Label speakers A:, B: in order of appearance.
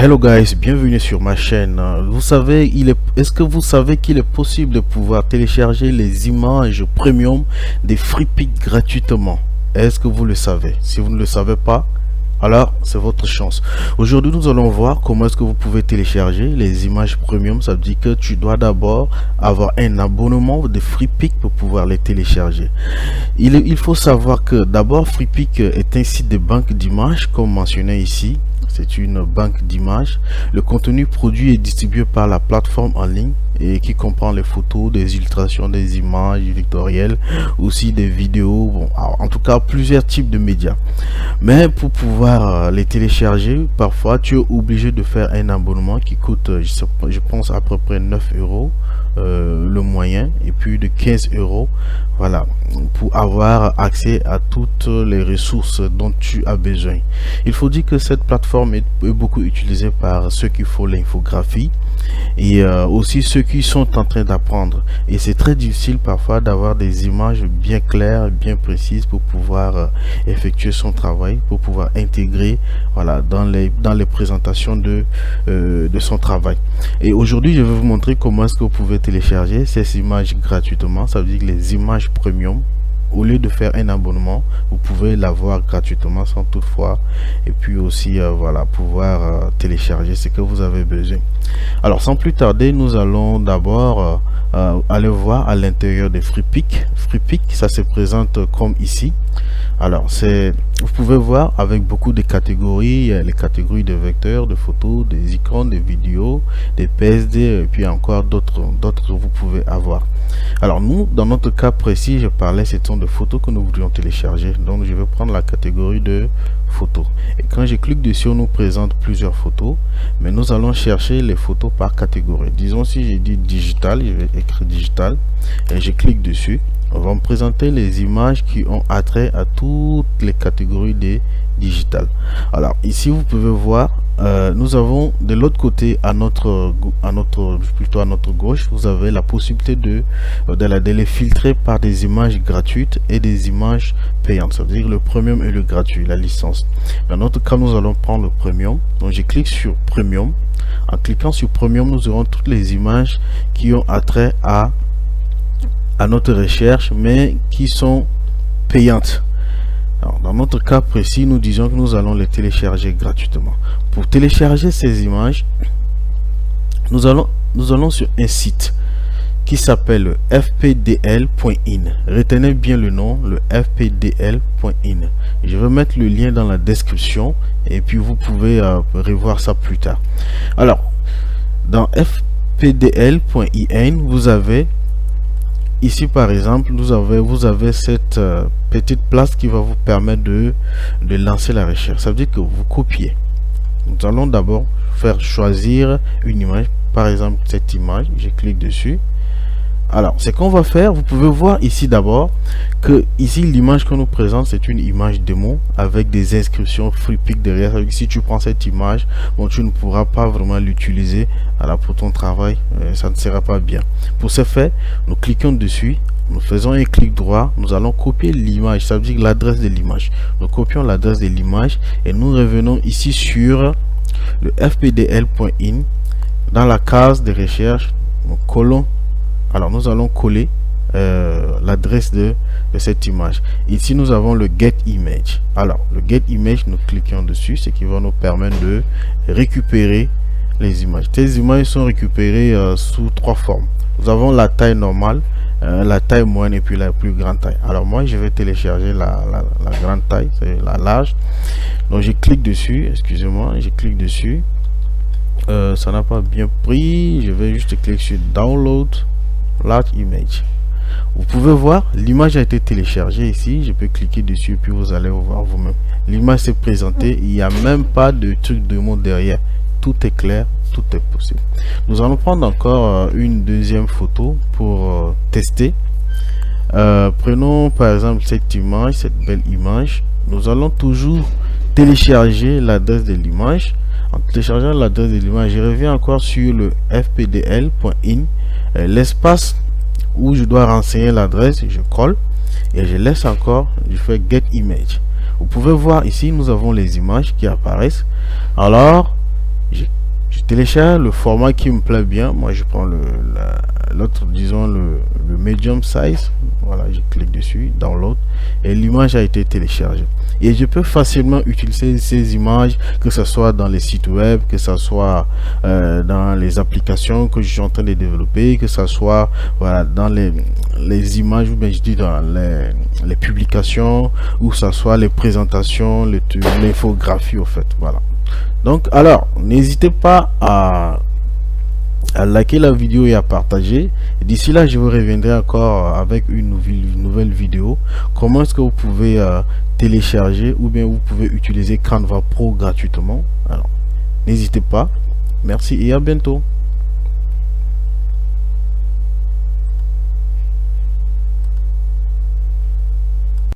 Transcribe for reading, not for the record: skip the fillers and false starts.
A: Hello guys, bienvenue sur ma chaîne. Vous savez, est-ce que vous savez qu'il est possible de pouvoir télécharger les images premium des FreePic gratuitement? Est-ce que vous le savez? Si vous ne le savez pas, alors c'est votre chance. Aujourd'hui, nous allons voir comment est-ce que vous pouvez télécharger les images premium. Ça veut dire que tu dois d'abord avoir un abonnement de FreePic pour pouvoir les télécharger. Il faut savoir que d'abord, FreePic est un site de banque d'images comme mentionné ici. C'est une banque d'images. Le contenu produit et distribué par la plateforme en ligne et qui comprend les photos, des illustrations, des images vectorielles, aussi des vidéos, bon, en tout cas plusieurs types de médias. Mais pour pouvoir les télécharger, parfois tu es obligé de faire un abonnement qui coûte, je pense à peu près 9 euros. Le moyen, et puis de 15 euros, voilà, pour avoir accès à toutes les ressources dont tu as besoin. Il faut dire que cette plateforme est beaucoup utilisée par ceux qui font l'infographie et aussi ceux qui sont en train d'apprendre, et c'est très difficile parfois d'avoir des images bien claires, bien précises pour pouvoir effectuer son travail, pour pouvoir intégrer, voilà, dans les présentations de son travail. Et aujourd'hui je vais vous montrer comment est-ce que vous pouvez télécharger ces images gratuitement. Ça veut dire que les images premium, au lieu de faire un abonnement, vous pouvez l'avoir gratuitement sans toutefois, et puis aussi voilà, pouvoir télécharger ce que vous avez besoin. Alors sans plus tarder, nous allons d'abord aller voir à l'intérieur de FreePic. FreePic, ça se présente comme ici. Alors vous pouvez voir avec beaucoup de catégories, les catégories de vecteurs, de photos, des icônes, des vidéos, des PSD, et puis encore d'autres que vous pouvez avoir. Alors nous, dans notre cas précis, je parlais, ce sont de photos que nous voudrions télécharger. Donc je vais prendre la catégorie de photos, et quand je clique dessus, on nous présente plusieurs photos, mais nous allons chercher les photos par catégorie. Disons, si j'ai dit digital, je vais écrire digital et je clique dessus. On va me présenter les images qui ont attrait à toutes les catégories des digital. Alors ici vous pouvez voir, nous avons de l'autre côté, à notre gauche, vous avez la possibilité de les filtrer par des images gratuites et des images payantes, c'est-à-dire le premium et le gratuit, la licence. Dans notre cas, nous allons prendre le premium. Donc je clique sur premium. En cliquant sur premium, nous aurons toutes les images qui ont attrait à notre recherche, mais qui sont payantes. Alors, dans notre cas précis, nous disons que nous allons les télécharger gratuitement. Pour télécharger ces images, nous allons sur un site qui s'appelle fpdl.in. Retenez bien le nom, le fpdl.in. Je vais mettre le lien dans la description, et puis vous pouvez revoir ça plus tard. Alors, dans fpdl.in, vous avez ici par exemple, vous avez cette petite place qui va vous permettre de lancer la recherche. Ça veut dire que vous copiez. Nous allons d'abord faire choisir une image, par exemple cette image. Je clique dessus. Alors ce qu'on va faire, vous pouvez voir ici d'abord que ici l'image qu'on nous présente, c'est une image démo avec des inscriptions FreePic derrière. Si tu prends cette image, bon, tu ne pourras pas vraiment l'utiliser pour ton travail, ça ne sera pas bien. Pour ce faire, nous cliquons dessus, nous faisons un clic droit, nous allons copier l'image, ça veut dire l'adresse de l'image. Nous copions l'adresse de l'image et nous revenons ici sur le fpdl.in. Dans la case de recherche, nous collons. Alors nous allons coller l'adresse de cette image. Ici nous avons le get image. Alors le get image, nous cliquons dessus, ce qui va nous permettre de récupérer les images. Ces images sont récupérées sous trois formes. Nous avons la taille normale, la taille moyenne et puis la plus grande taille. Alors moi je vais télécharger la grande taille, c'est la large. Donc je clique dessus, excusez-moi, je clique dessus. Ça n'a pas bien pris. Je vais juste cliquer sur download large image. Vous pouvez voir, l'image a été téléchargée ici. Je peux cliquer dessus et puis vous allez voir vous-même. L'image s'est présentée. Il n'y a même pas de truc de mot derrière. Tout est clair, tout est possible. Nous allons prendre encore une deuxième photo pour tester. Prenons par exemple cette image, cette belle image. Nous allons toujours télécharger l'adresse de l'image. En téléchargeant l'adresse de l'image, je reviens encore sur le fpdl.in. L'espace où je dois renseigner l'adresse, je colle et je laisse encore, je fais get image. Vous pouvez voir ici, nous avons les images qui apparaissent. Alors je télécharge le format qui me plaît bien. Moi je prends l'autre, disons le medium size. Voilà, je clique dessus, download, et l'image a été téléchargée. Et je peux facilement utiliser ces images, que ce soit dans les sites web, que ce soit dans les applications que je suis en train de développer, que ce soit voilà, dans les images, ou bien je dis dans les publications, ou que ce soit les présentations, l'infographie au fait. Voilà. Donc alors, n'hésitez pas à liker la vidéo et à partager. D'ici là, je vous reviendrai encore avec une nouvelle vidéo. Comment est-ce que vous pouvez télécharger ou bien vous pouvez utiliser Canva Pro gratuitement. Alors, n'hésitez pas. Merci et à bientôt.